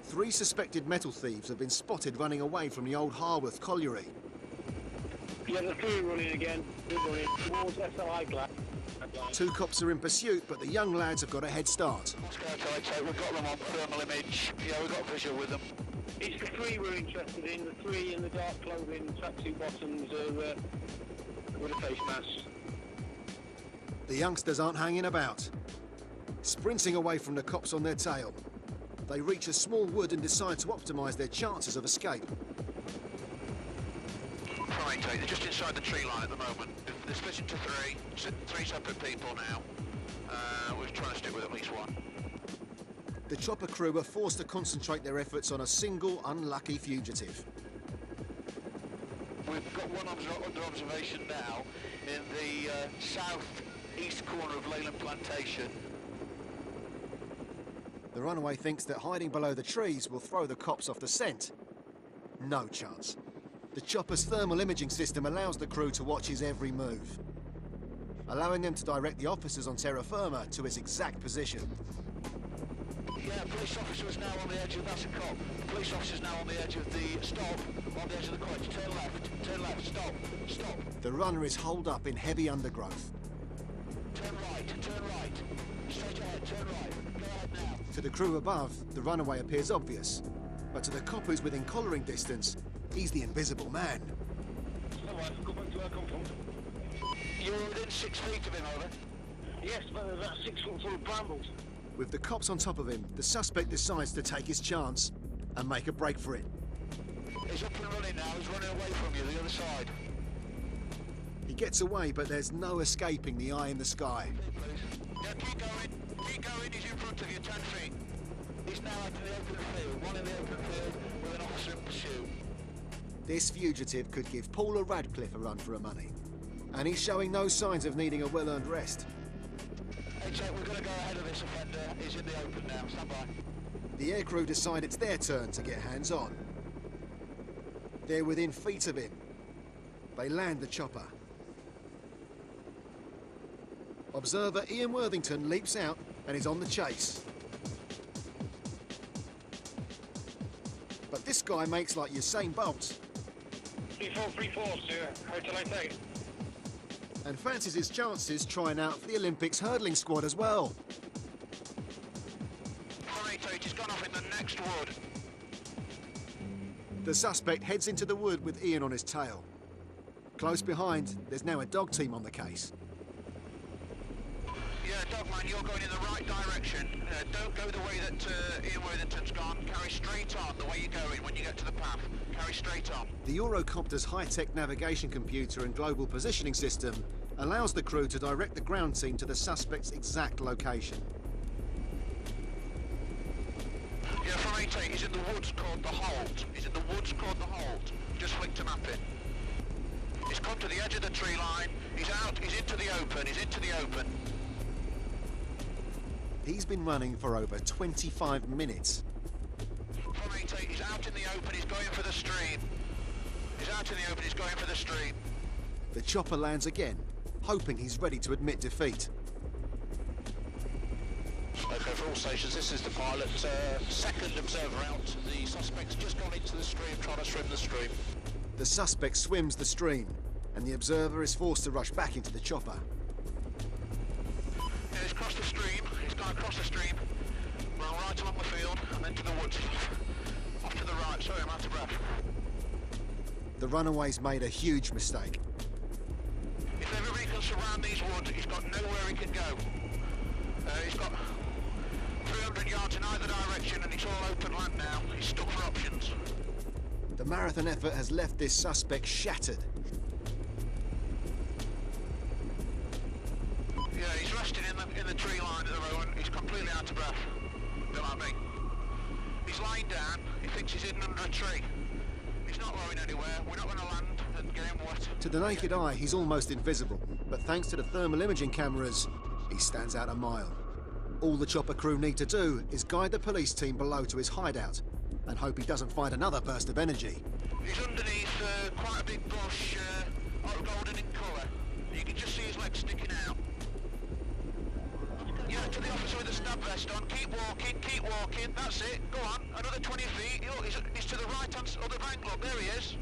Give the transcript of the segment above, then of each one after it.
Three suspected metal thieves have been spotted running away from the old Harworth colliery. Yeah, the three running again. They're running towards SLI Glass. Two cops are in pursuit, but the young lads have got a head start. We've got them on thermal image. Yeah, we've got visual with them. It's the three we're interested in. The three in the dark clothing, tracksuit bottoms, with a face mask. The youngsters aren't hanging about. Sprinting away from the cops on their tail. They reach a small wood and decide to optimise their chances of escape. Right, they're just inside the tree line at the moment. They're split into three separate people now. We're trying to stick with at least one. The chopper crew are forced to concentrate their efforts on a single unlucky fugitive. We've got one under observation now in the south-east corner of Leyland Plantation. The runaway thinks that hiding below the trees will throw the cops off the scent. No chance. The chopper's thermal imaging system allows the crew to watch his every move, allowing them to direct the officers on terra firma to his exact position. Yeah, police officer is now on the edge of, that's a cop. The police officer's now on the edge of the, stop, on the edge of the cottage, turn left, stop. The runner is holed up in heavy undergrowth. Turn right, straight ahead, turn right, go ahead now. To the crew above, the runaway appears obvious, but to the cop who's within collaring distance, he's the invisible man. Alright, go back to where I come from. You were within 6 feet of him, over? Yes, but there's about 6 foot full of brambles. With the cops on top of him, the suspect decides to take his chance and make a break for it. He's up and running now, he's running away from you, the other side. He gets away, but there's no escaping the eye in the sky. Yeah, keep going, he's in front of you, 10 feet. He's now out in the open field, one in the open field with an officer in pursuit. This fugitive could give Paula Radcliffe a run for her money, and he's showing no signs of needing a well-earned rest. Hey, Jack, we're going to go ahead of this offender. He's in the open now, stand by. The aircrew decide it's their turn to get hands-on. They're within feet of him. They land the chopper. Observer Ian Worthington leaps out and is on the chase. But this guy makes like Usain Bolt. 3434, sir. How shall I take it? And fancies his chances trying out for the Olympics hurdling squad as well. He's gone off in the next wood. The suspect heads into the wood with Ian on his tail. Close behind, there's now a dog team on the case. Yeah, Dogman, you're going in the right direction. Don't go the way that Ian Worthington's gone. Carry straight on the way you're going when you get to the path. Carry straight on. The Eurocopter's high-tech navigation computer and global positioning system allows the crew to direct the ground team to the suspect's exact location. Yeah, from 88, he's in the woods called the Holt. Just flick to map it. He's come to the edge of the tree line. He's out, he's into the open. He's been running for over 25 minutes. From 88, he's out in the open, he's going for the stream. The chopper lands again, hoping he's ready to admit defeat. Okay, for all stations, this is the pilot. Second observer out. The suspect's just gone into the stream, trying to swim the stream. The suspect swims the stream, and the observer is forced to rush back into the chopper. Yeah, he's crossed the stream. He's gone across the stream. Well, right along the field, and then to the woods. Off to the right. Sorry, I'm out of breath. The runaway's made a huge mistake. If everybody can surround these woods, he's got nowhere he can go. He's got 300 yards in either direction, and it's all open land now. He's stuck for options. The marathon effort has left this suspect shattered. Yeah, he's resting in the tree line at the moment. He's completely out of breath. Don't like me. He's lying down. He thinks he's hidden under a tree. He's not going anywhere. We're not going to land and get him wet. To the naked eye, he's almost invisible, but thanks to the thermal imaging cameras, he stands out a mile. All the chopper crew need to do is guide the police team below to his hideout and hope he doesn't find another burst of energy. He's underneath quite a big bush, golden in colour. You can just see his legs sticking out. Yeah, get to the officer with the stab vest on. Keep walking. That's it. Go on. Another 20 feet. Look, he's to the right-hand of the bank. Look, there he is.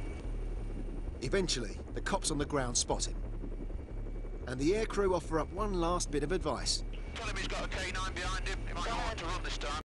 Eventually, the cops on the ground spot him. And the aircrew offer up one last bit of advice. Tell him he's got a K9 behind him. He might not want to run this time.